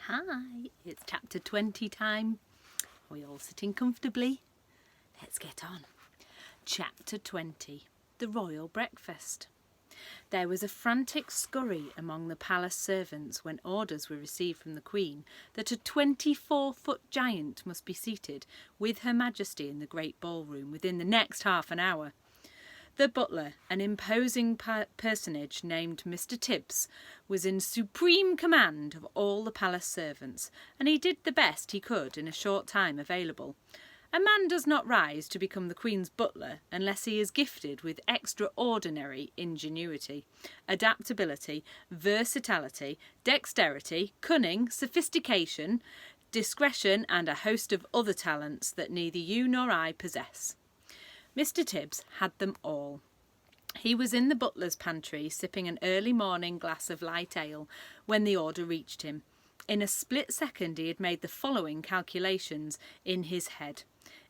Hi, it's chapter 20 time. Are we all sitting comfortably? Let's get on. Chapter 20, the royal breakfast. There was a frantic scurry among the palace servants when orders were received from the Queen that a 24-foot giant must be seated with Her Majesty in the great ballroom within the next half an hour. The butler, an imposing personage named Mr. Tibbs, was in supreme command of all the palace servants, and he did the best he could in a short time available. A man does not rise to become the Queen's butler unless he is gifted with extraordinary ingenuity, adaptability, versatility, dexterity, cunning, sophistication, discretion, and a host of other talents that neither you nor I possess. Mr. Tibbs had them all. He was in the butler's pantry sipping an early morning glass of light ale when the order reached him. In a split second he had made the following calculations in his head.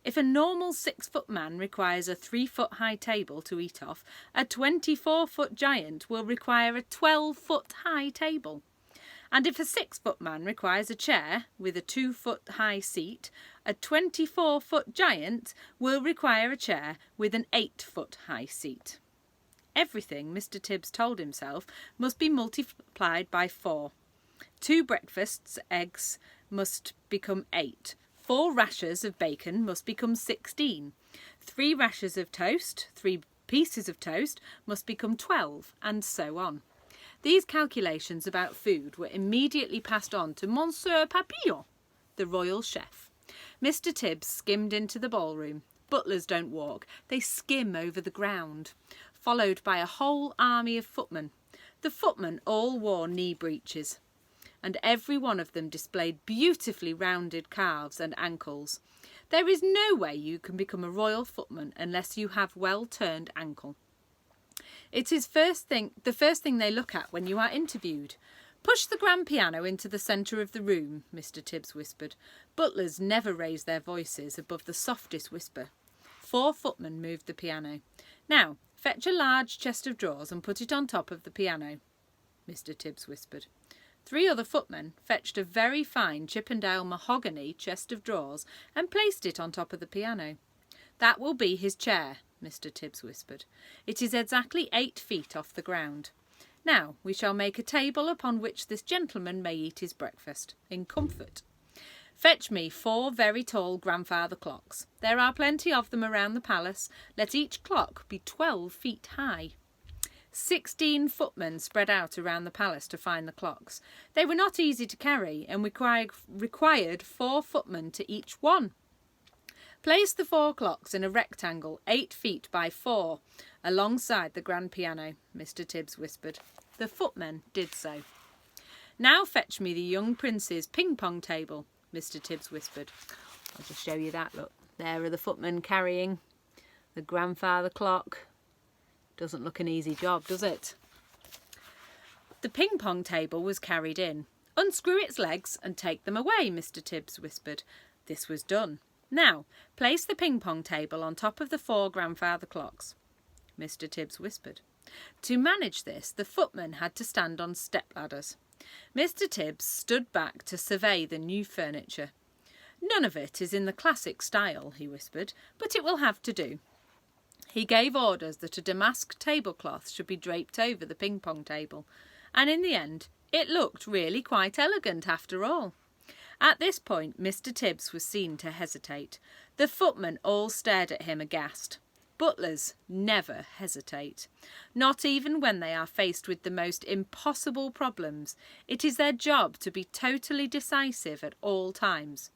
If a normal 6-foot man requires a 3-foot-high table to eat off, a 24-foot giant will require a 12-foot-high table. And if a 6-foot man requires a chair with a 2-foot-high seat, a 24-foot giant will require a chair with an 8-foot-high seat. Everything, Mr. Tibbs told himself, must be multiplied by 4. 2 breakfasts, eggs, must become 8. 4 rashers of bacon must become 16. 3 rashers of toast, 3 pieces of toast must become 12, and so on. These calculations about food were immediately passed on to Monsieur Papillon, the royal chef. Mr. Tibbs skimmed into the ballroom. Butlers don't walk, they skim over the ground, followed by a whole army of footmen. The footmen all wore knee breeches, and every one of them displayed beautifully rounded calves and ankles. There is no way you can become a royal footman unless you have well-turned ankle. It is the first thing they look at when you are interviewed. "Push the grand piano into the centre of the room," Mr. Tibbs whispered. Butlers never raised their voices above the softest whisper. 4 footmen moved the piano. "Now, fetch a large chest of drawers and put it on top of the piano," Mr. Tibbs whispered. 3 other footmen fetched a very fine Chippendale mahogany chest of drawers and placed it on top of the piano. "That will be his chair," Mr. Tibbs whispered. "It is exactly 8 feet off the ground. Now we shall make a table upon which this gentleman may eat his breakfast in comfort. Fetch me 4 very tall grandfather clocks. There are plenty of them around the palace. Let each clock be 12 feet high." 16 footmen spread out around the palace to find the clocks. They were not easy to carry and required 4 footmen to each one. "Place the 4 clocks in a rectangle 8 feet by 4 alongside the grand piano," Mr. Tibbs whispered. The footmen did so. "Now fetch me the young prince's ping-pong table," Mr. Tibbs whispered. I'll just show you that, look. There are the footmen carrying the grandfather clock. Doesn't look an easy job, does it? The ping-pong table was carried in. "Unscrew its legs and take them away," Mr. Tibbs whispered. This was done. "Now, place the ping-pong table on top of the 4 grandfather clocks," Mr. Tibbs whispered. To manage this, the footmen had to stand on step-ladders. Mr. Tibbs stood back to survey the new furniture. "None of it is in the classic style," he whispered, "but it will have to do." He gave orders that a damask tablecloth should be draped over the ping-pong table, and in the end it looked really quite elegant after all. At this point Mr. Tibbs was seen to hesitate. The footmen all stared at him aghast. Butlers never hesitate, not even when they are faced with the most impossible problems. It is their job to be totally decisive at all times.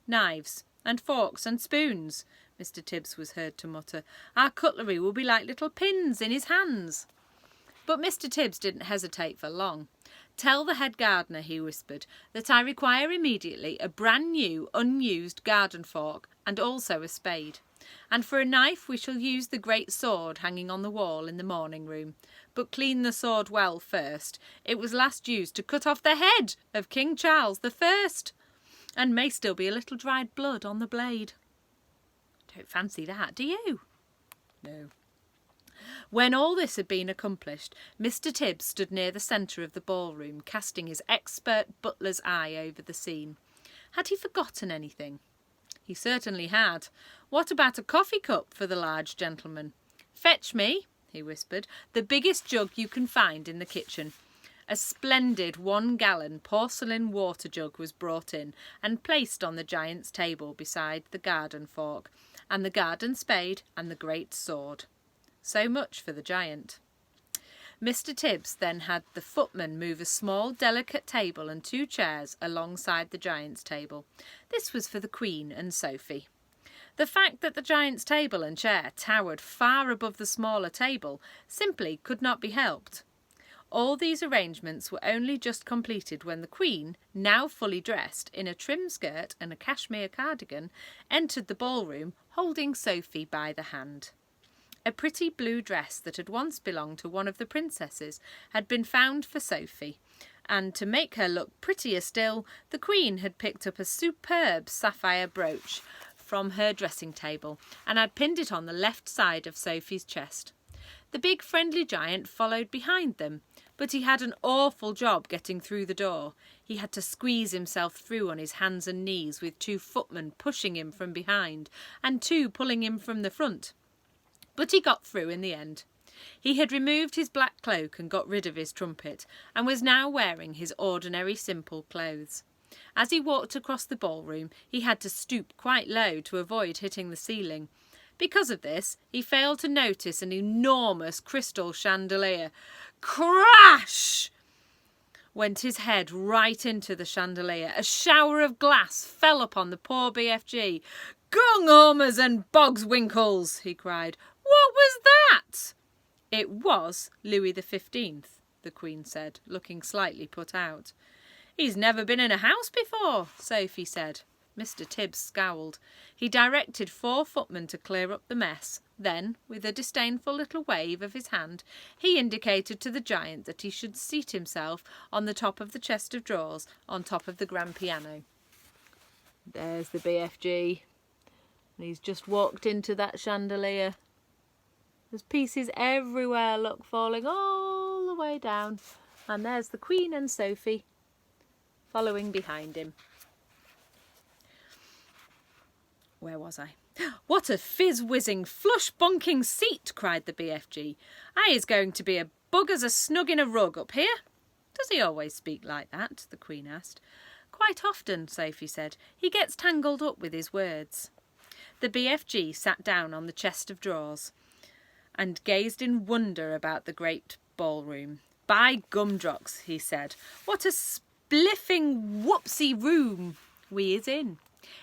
"Knives and forks and spoons," Mr. Tibbs was heard to mutter. "Our cutlery will be like little pins in his hands." But Mr. Tibbs didn't hesitate for long. "Tell the head gardener," he whispered, "that I require immediately a brand new, unused garden fork and also a spade. And for a knife we shall use the great sword hanging on the wall in the morning room. But clean the sword well first. It was last used to cut off the head of King Charles I, and may still be a little dried blood on the blade." Don't fancy that, do you? No. When all this had been accomplished, Mr. Tibbs stood near the centre of the ballroom, casting his expert butler's eye over the scene. Had he forgotten anything? He certainly had. What about a coffee cup for the large gentleman? "Fetch me," he whispered, "the biggest jug you can find in the kitchen." A splendid 1-gallon porcelain water jug was brought in and placed on the giant's table beside the garden fork, and the garden spade and the great sword. So much for the giant. Mr. Tibbs then had the footman move a small, delicate table and 2 chairs alongside the giant's table. This was for the Queen and Sophie. The fact that the giant's table and chair towered far above the smaller table simply could not be helped. All these arrangements were only just completed when the Queen, now fully dressed in a trim skirt and a cashmere cardigan, entered the ballroom holding Sophie by the hand. A pretty blue dress that had once belonged to one of the princesses had been found for Sophie, and to make her look prettier still, the Queen had picked up a superb sapphire brooch from her dressing table and had pinned it on the left side of Sophie's chest. The big friendly giant followed behind them, but he had an awful job getting through the door. He had to squeeze himself through on his hands and knees, with 2 footmen pushing him from behind and 2 pulling him from the front. But he got through in the end. He had removed his black cloak and got rid of his trumpet, and was now wearing his ordinary simple clothes. As he walked across the ballroom, he had to stoop quite low to avoid hitting the ceiling. Because of this, he failed to notice an enormous crystal chandelier. Crash! Went his head right into the chandelier. A shower of glass fell upon the poor BFG. "Gunghamers and bogswinkles!" he cried. "What was that?" "It was Louis XV, the Queen said, looking slightly put out. "He's never been in a house before," Sophie said. Mr. Tibbs scowled. He directed 4 footmen to clear up the mess. Then, with a disdainful little wave of his hand, he indicated to the giant that he should seat himself on the top of the chest of drawers, on top of the grand piano. There's the BFG. And he's just walked into that chandelier. There's pieces everywhere, look, falling all the way down. And there's the Queen and Sophie following behind him. Where was I? "What a fizz-whizzing, flush-bunking seat!" cried the BFG. "Is going to be a bug as a snug in a rug up here." "Does he always speak like that?" the Queen asked. "Quite often," Sophie said. "He gets tangled up with his words." The BFG sat down on the chest of drawers and gazed in wonder about the great ballroom. "By gumdrops," he said, "what a spliffing whoopsie room we is in.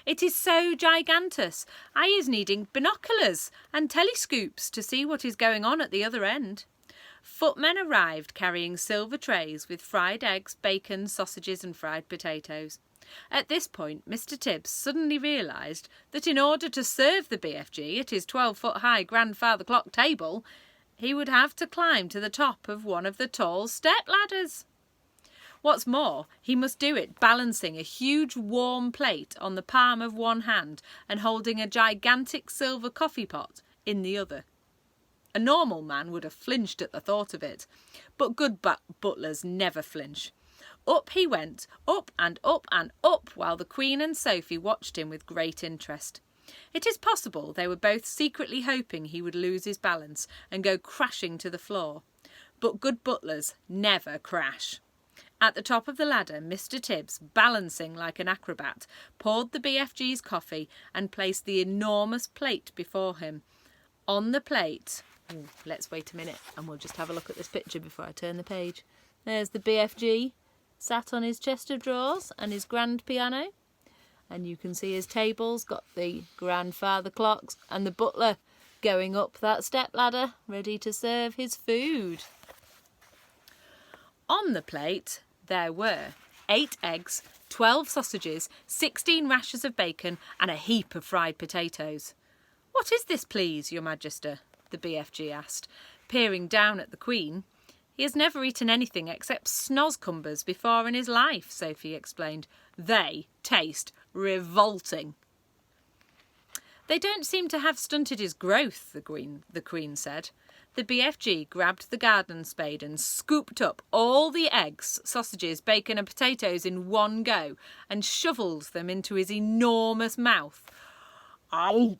It is so gigantous. I is needing binoculars and telescopes to see what is going on at the other end." Footmen arrived carrying silver trays with fried eggs, bacon, sausages and fried potatoes. At this point, Mr. Tibbs suddenly realised that in order to serve the BFG at his 12-foot-high grandfather clock table, he would have to climb to the top of one of the tall step-ladders. What's more, he must do it balancing a huge warm plate on the palm of one hand and holding a gigantic silver coffee pot in the other. A normal man would have flinched at the thought of it, but good butlers never flinch. Up he went, up and up and up, while the Queen and Sophie watched him with great interest. It is possible they were both secretly hoping he would lose his balance and go crashing to the floor. But good butlers never crash. At the top of the ladder, Mr. Tibbs, balancing like an acrobat, poured the BFG's coffee and placed the enormous plate before him. On the plate... let's wait a minute and we'll just have a look at this picture before I turn the page. There's the BFG, sat on his chest of drawers and his grand piano. And you can see his table's got the grandfather clocks and the butler going up that step ladder, ready to serve his food. On the plate there were 8 eggs, 12 sausages, 16 rashers of bacon and a heap of fried potatoes. "What is this, please, your Majesty?" the BFG asked, peering down at the Queen. "He has never eaten anything except snozcumbers before in his life," Sophie explained. "They taste revolting." "They don't seem to have stunted his growth," the Queen said. The BFG grabbed the garden spade and scooped up all the eggs, sausages, bacon and potatoes in one go and shovelled them into his enormous mouth. Ow!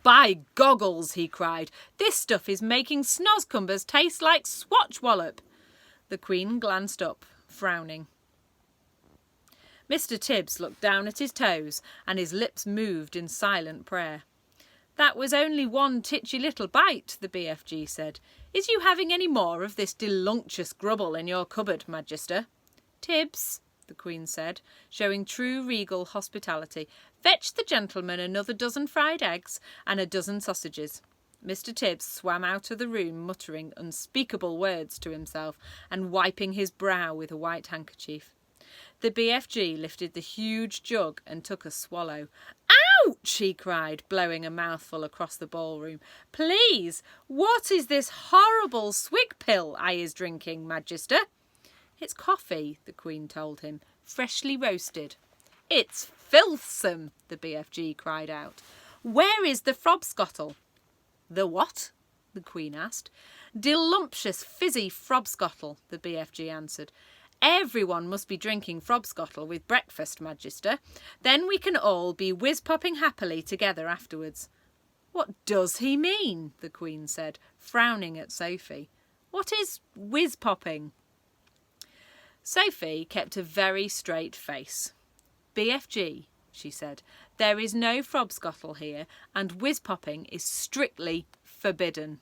By goggles, he cried, this stuff is making snozcumbers taste like swatchwallop. The Queen glanced up, frowning. Mr. Tibbs looked down at his toes and his lips moved in silent prayer. That was only one titchy little bite, the BFG said. Is you having any more of this delunctious grubble in your cupboard, Magister? Tibbs, the Queen said, showing true regal hospitality, fetch the gentleman another dozen fried eggs and a dozen sausages. Mr. Tibbs swam out of the room muttering unspeakable words to himself and wiping his brow with a white handkerchief. The BFG lifted the huge jug and took a swallow. Ouch! He cried, blowing a mouthful across the ballroom. Please, what is this horrible swig pill I is drinking, Magister? It's coffee, the Queen told him, freshly roasted. It's filthsome, the BFG cried out. Where is the frobscottle? The what? The Queen asked. Delumptious fizzy frobscottle, the BFG answered. Everyone must be drinking frobscottle with breakfast, Magister. Then we can all be whiz-popping happily together afterwards. What does he mean? The Queen said, frowning at Sophie. What is whiz-popping? Sophie kept a very straight face. BFG, she said, there is no frobscottle here and whiz-popping is strictly forbidden.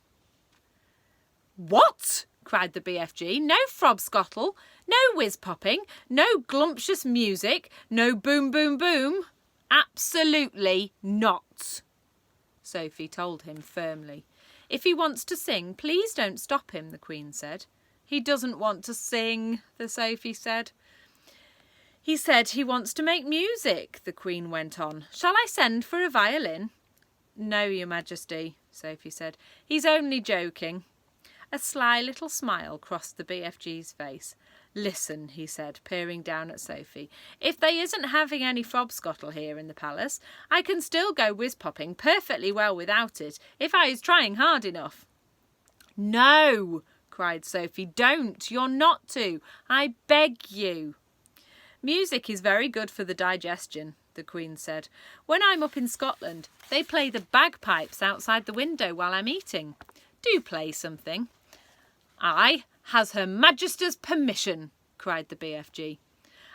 What? Cried the BFG. No frobscottle, no whiz-popping, no glumptious music, no boom, boom, boom. Absolutely not, Sophie told him firmly. If he wants to sing, please don't stop him, the Queen said. He doesn't want to sing, the Sophie said. He said he wants to make music, the Queen went on. Shall I send for a violin? No, Your Majesty, Sophie said. He's only joking. A sly little smile crossed the BFG's face. Listen, he said, peering down at Sophie. If they isn't having any frobscottle here in the palace, I can still go whiz-popping perfectly well without it, if I is trying hard enough. No, cried Sophie, don't. You're not to. I beg you. Music is very good for the digestion, the Queen said. When I'm up in Scotland, they play the bagpipes outside the window while I'm eating. Do play something. Aye, has Her Majesty's permission, cried the BFG.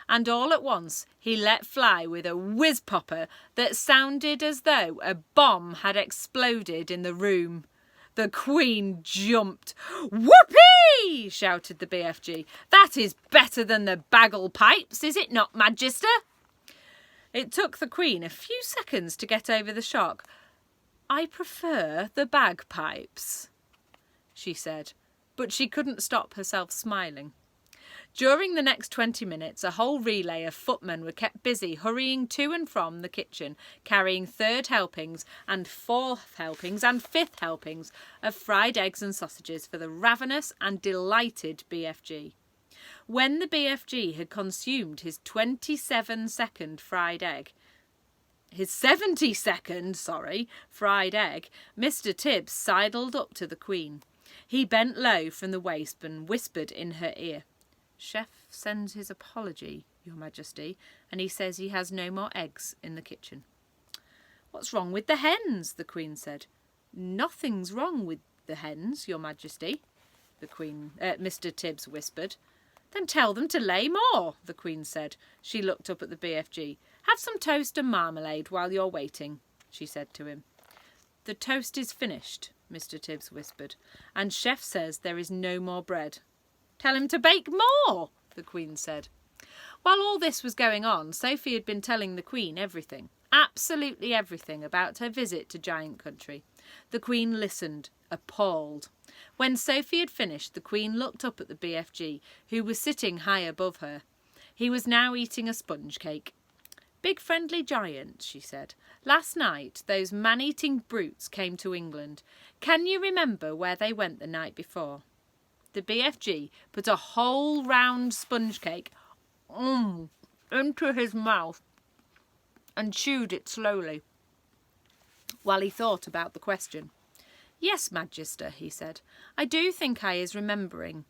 And all at once he let fly with a whiz-popper that sounded as though a bomb had exploded in the room. The Queen jumped. Whoopee! Shouted the BFG. That is better than the baggle pipes, is it not, Magister? It took the Queen a few seconds to get over the shock. I prefer the bagpipes, she said, but she couldn't stop herself smiling. During the next 20 minutes, a whole relay of footmen were kept busy hurrying to and from the kitchen, carrying third helpings and fourth helpings and fifth helpings of fried eggs and sausages for the ravenous and delighted BFG. When the BFG had consumed his 27-second fried egg, his 70-second, fried egg, Mr. Tibbs sidled up to the Queen. He bent low from the waist and whispered in her ear. Chef sends his apology, Your Majesty, and he says he has no more eggs in the kitchen. What's wrong with the hens? The Queen said. Nothing's wrong with the hens, Your Majesty, Mr. Tibbs whispered. Then tell them to lay more, the Queen said. She looked up at the BFG. Have some toast and marmalade while you're waiting, she said to him. The toast is finished, Mr. Tibbs whispered, and Chef says there is no more bread. Tell him to bake more, the Queen said. While all this was going on, Sophie had been telling the Queen everything, absolutely everything about her visit to Giant Country. The Queen listened, appalled. When Sophie had finished, the Queen looked up at the BFG, who was sitting high above her. He was now eating a sponge cake. Big friendly giant, she said. Last night those man-eating brutes came to England. Can you remember where they went the night before? The BFG put a whole round sponge cake into his mouth and chewed it slowly. while he thought about the question. "Yes, Magister," he said. "I do think I is remembering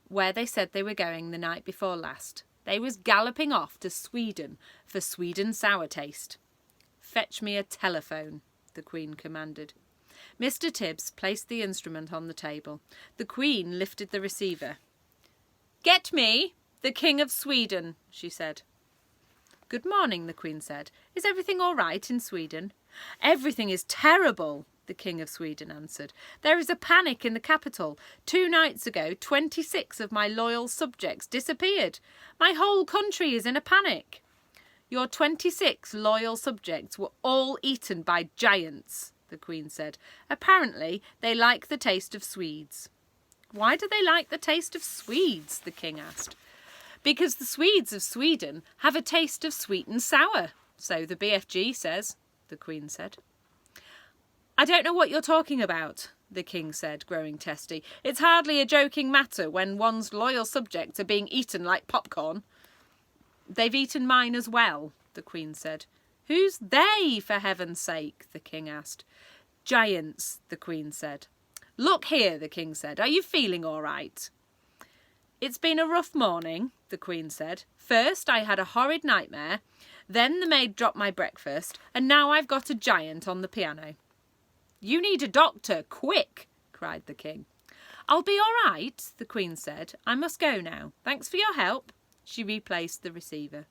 where they said they were going the night before last. They was galloping off to Sweden for Sweden sour taste." "Fetch me a telephone," the Queen commanded. Mr. Tibbs placed the instrument on the table. The Queen lifted the receiver. "Get me the King of Sweden," she said. "Good morning," the Queen said. "Is everything all right in Sweden?" "Everything is terrible," the King of Sweden answered. "There is a panic in the capital. 2 nights ago, 26 of my loyal subjects disappeared. My whole country is in a panic." "Your 26 loyal subjects were all eaten by giants," the Queen said. "Apparently they like the taste of Swedes." "Why do they like the taste of Swedes?" the King asked. "Because the Swedes of Sweden have a taste of sweet and sour, so the BFG says," the Queen said. "I don't know what you're talking about," the King said, growing testy. "It's hardly a joking matter when one's loyal subjects are being eaten like popcorn." "They've eaten mine as well," the Queen said. "Who's they, for heaven's sake?" the King asked. "Giants," the Queen said. "Look here," the King said. "Are you feeling all right?" "It's been a rough morning," the Queen said. "First I had a horrid nightmare, then the maid dropped my breakfast, and now I've got a giant on the piano." "You need a doctor, quick!" cried the King. "I'll be all right," the Queen said. "I must go now. Thanks for your help." She replaced the receiver.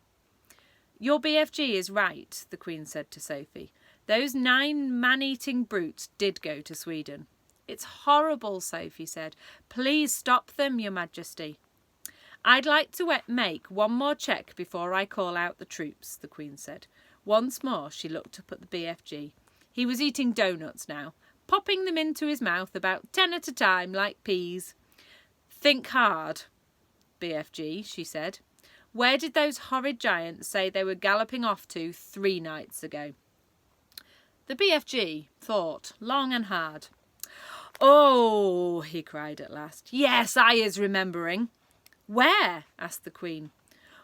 "Your BFG is right," the Queen said to Sophie. "Those 9 man-eating brutes did go to Sweden." "It's horrible," Sophie said. "Please stop them, Your Majesty." "I'd like to make one more check before I call out the troops," the Queen said. Once more she looked up at the BFG. He was eating doughnuts now, popping them into his mouth about 10 at a time like peas. "Think hard, BFG," she said. "Where did those horrid giants say they were galloping off to 3 nights ago?" The BFG thought long and hard. "Oh," he cried at last. "Yes, I is remembering." "Where?" asked the Queen.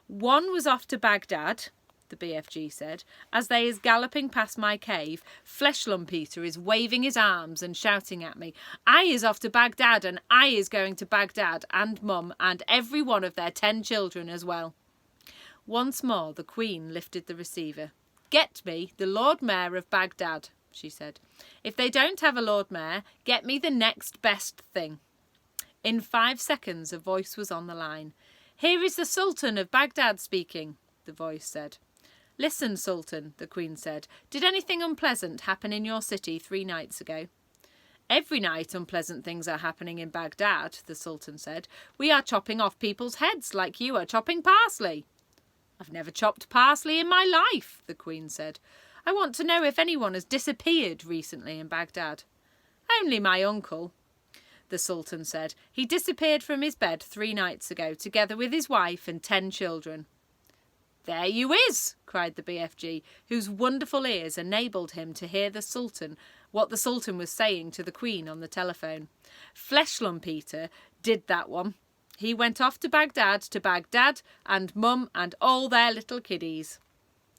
"One was off to Baghdad," the BFG said. "As they is galloping past my cave, Fleshlumpeter is waving his arms and shouting at me, 'I is off to Baghdad, and I is going to Baghdad, and Mum, and every one of their 10 children as well.'" Once more the Queen lifted the receiver. "Get me the Lord Mayor of Baghdad," she said. "If they don't have a Lord Mayor, get me the next best thing." In 5 seconds a voice was on the line. "Here is the Sultan of Baghdad speaking," the voice said. "Listen, Sultan," the Queen said. "Did anything unpleasant happen in your city 3 nights ago?" "Every night unpleasant things are happening in Baghdad," the Sultan said. "We are chopping off people's heads like you are chopping parsley." "I've never chopped parsley in my life," the Queen said. "I want to know if anyone has disappeared recently in Baghdad." "Only my uncle," the Sultan said. "He disappeared from his bed 3 nights ago, together with his wife and 10 children. "There you is," cried the BFG, whose wonderful ears enabled him to hear what the Sultan was saying to the Queen on the telephone. "Fleshlumpeter did that one. He went off to Baghdad, and Mum and all their little kiddies."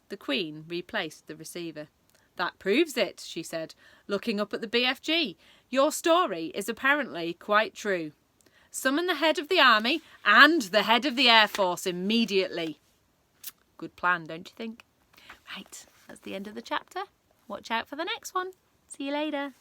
The Queen replaced the receiver. "That proves it," she said, looking up at the BFG. "Your story is apparently quite true. Summon the head of the army and the head of the Air Force immediately." Good plan, don't you think? Right, that's the end of the chapter. Watch out for the next one. See you later.